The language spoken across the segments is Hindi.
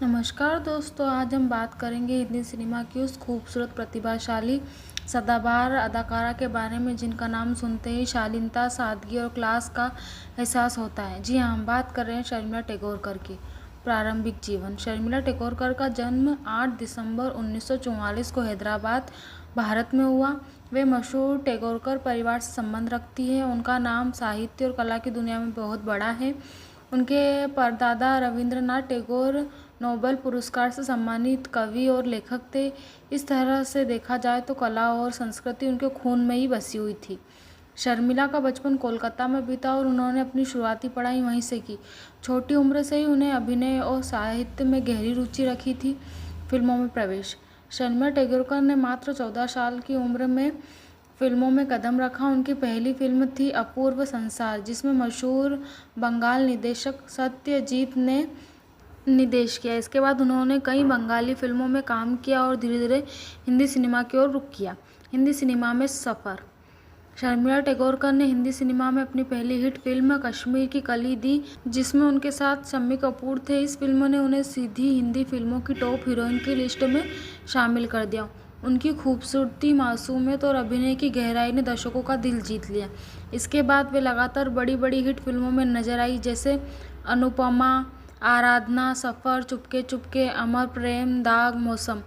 नमस्कार दोस्तों, आज हम बात करेंगे हिंदी सिनेमा की उस खूबसूरत प्रतिभाशाली सदाबहार अदाकारा के बारे में जिनका नाम सुनते ही शालीनता, सादगी और क्लास का एहसास होता है। जी हाँ, हम बात कर रहे हैं शर्मिला टेगोरकर की। प्रारंभिक जीवन। शर्मिला टेगोरकर का जन्म 8 दिसंबर 1944 को हैदराबाद, भारत में हुआ। वे मशहूर टेगोरकर परिवार से संबंध रखती है। उनका नाम साहित्य और कला की दुनिया में बहुत बड़ा है। उनके परदादा रविंद्रनाथ टैगोर नोबेल पुरस्कार से सम्मानित कवि और लेखक थे। इस तरह से देखा जाए तो कला और संस्कृति उनके खून में ही बसी हुई थी। शर्मिला का बचपन कोलकाता में बीता और उन्होंने अपनी शुरुआती पढ़ाई वहीं से की। छोटी उम्र से ही उन्हें अभिनय और साहित्य में गहरी रुचि रखी थी। फिल्मों में प्रवेश। शर्मिला टेगोरकर ने मात्र 14 साल की उम्र में फिल्मों में कदम रखा। उनकी पहली फिल्म थी अपूर्व संसार, जिसमें मशहूर बंगाल निर्देशक सत्यजीत ने निर्देश किया। इसके बाद उन्होंने कई बंगाली फिल्मों में काम किया और धीरे धीरे हिंदी सिनेमा की ओर रुख किया। हिंदी सिनेमा में सफ़र। शर्मिला टेगोरकर ने हिंदी सिनेमा में अपनी पहली हिट फिल्म कश्मीर की कली दी, जिसमें उनके साथ शम्मी कपूर थे। इस फिल्म ने उन्हें सीधी हिंदी फिल्मों की टॉप हीरोइन की लिस्ट में शामिल कर दिया। उनकी खूबसूरती, मासूमियत और अभिनय की गहराई ने दर्शकों का दिल जीत लिया। इसके बाद वे लगातार बड़ी बड़ी हिट फिल्मों में नजर आई, जैसे अनुपमा, आराधना, सफ़र, चुपके चुपके, अमर प्रेम, दाग, मौसम।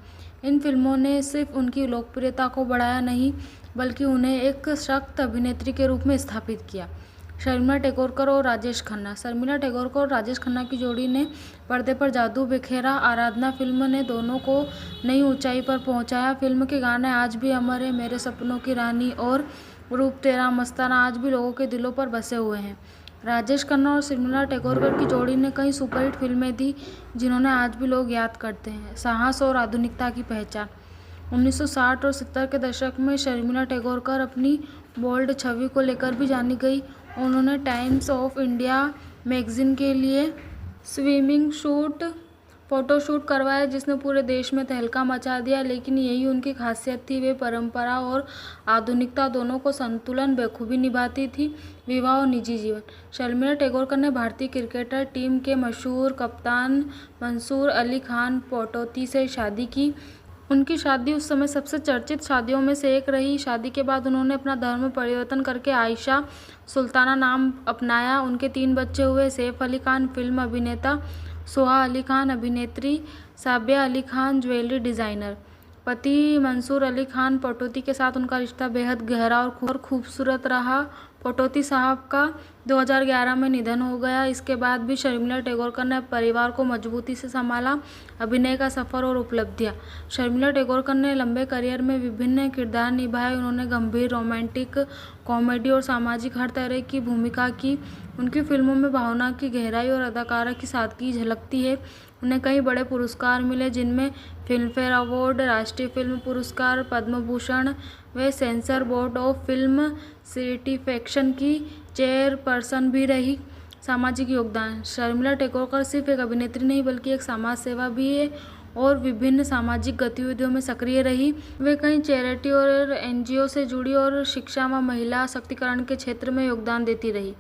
इन फिल्मों ने सिर्फ उनकी लोकप्रियता को बढ़ाया नहीं, बल्कि उन्हें एक सशक्त अभिनेत्री के रूप में स्थापित किया। शर्मिला टेगोरकर और राजेश खन्ना। शर्मिला टेगोरकर और राजेश खन्ना की जोड़ी ने पर्दे पर जादू बिखेरा। आराधना फिल्म ने दोनों को नई ऊंचाई पर पहुंचाया। फिल्म के गाने आज भी अमर है। मेरे सपनों की रानी और रूप तेरा मस्ताना आज भी लोगों के दिलों पर बसे हुए हैं। राजेश खन्ना और शर्मिला टेगोरकर की जोड़ी ने कई सुपरहिट फिल्में दी, जिन्होंने आज भी लोग याद करते हैं। साहस और आधुनिकता की पहचान। 1960 और 70 के दशक में शर्मिला टेगोरकर अपनी बोल्ड छवि को लेकर भी जानी गई। उन्होंने टाइम्स ऑफ इंडिया मैगजीन के लिए स्विमिंग सूट फोटोशूट करवाया, जिसने पूरे देश में तहलका मचा दिया। लेकिन यही उनकी खासियत थी, वे परंपरा और आधुनिकता दोनों को संतुलन बखूबी निभाती थी। विवाह और निजी जीवन। शर्मिला टेगोरकर ने भारतीय क्रिकेटर टीम के मशहूर कप्तान मंसूर अली खान पटौदी से शादी की। उनकी शादी उस समय सबसे चर्चित शादियों में से एक रही। शादी के बाद उन्होंने अपना धर्म परिवर्तन करके आयशा सुल्ताना नाम अपनाया। उनके 3 बच्चे हुए। सैफ अली खान फिल्म अभिनेता, सोहा अली खान अभिनेत्री, साबिया अली खान ज्वेलरी डिज़ाइनर। पति मंसूर अली खान पटौदी के साथ उनका रिश्ता बेहद गहरा और खूबसूरत रहा। पटौदी साहब का 2011 में निधन हो गया। इसके बाद भी शर्मिला टेगोरकर ने परिवार को मजबूती से संभाला। अभिनय का सफ़र और उपलब्धियाँ। शर्मिला टेगोरकर ने लंबे करियर में विभिन्न किरदार निभाए। उन्होंने गंभीर, रोमांटिक, कॉमेडी और सामाजिक हर तरह की भूमिका की। उनकी फिल्मों में भावना की गहराई और अदाकारा की सादगी झलकती है। उन्हें कई बड़े पुरस्कार मिले, जिनमें फिल्मफेयर अवार्ड, राष्ट्रीय फिल्म पुरस्कार, पद्म भूषण। वे censor board of film certification की चेयरपर्सन भी रही। सामाजिक योगदान। शर्मिला टेगोरकर सिर्फ एक अभिनेत्री नहीं, बल्कि एक समाज सेवा भी है और विभिन्न सामाजिक गतिविधियों में सक्रिय रही। वे कई चैरिटी और एनजीओ से जुड़ी और शिक्षा व महिला सशक्तिकरण के क्षेत्र में योगदान देती रही।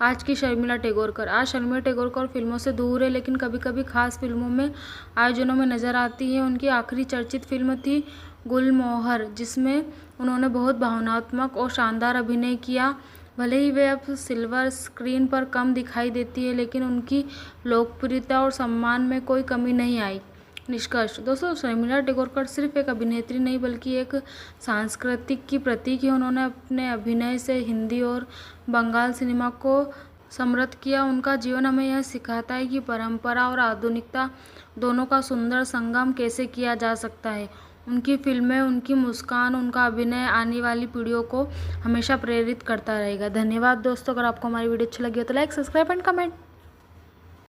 आज की शर्मिला टेगोरकर। आज शर्मिला टेगोरकर फिल्मों से दूर है, लेकिन कभी कभी खास फिल्मों में आयोजनों में नजर आती है। उनकी आखिरी चर्चित फिल्म थी गुलमोहर, जिसमें उन्होंने बहुत भावनात्मक और शानदार अभिनय किया। भले ही वे अब सिल्वर स्क्रीन पर कम दिखाई देती है, लेकिन उनकी लोकप्रियता और सम्मान में कोई कमी नहीं आई। निष्कर्ष। दोस्तों, शर्मिला टेगोरकर सिर्फ एक अभिनेत्री नहीं, बल्कि एक सांस्कृतिक की प्रतीक है। उन्होंने अपने अभिनय से हिंदी और बंगाल सिनेमा को समृद्ध किया। उनका जीवन हमें यह सिखाता है कि परंपरा और आधुनिकता दोनों का सुंदर संगम कैसे किया जा सकता है। उनकी फिल्में, उनकी मुस्कान, उनका अभिनय आने वाली पीढ़ियों को हमेशा प्रेरित करता रहेगा। धन्यवाद दोस्तों। अगर आपको हमारी वीडियो अच्छी लगी हो तो लाइक, सब्सक्राइब एंड कमेंट।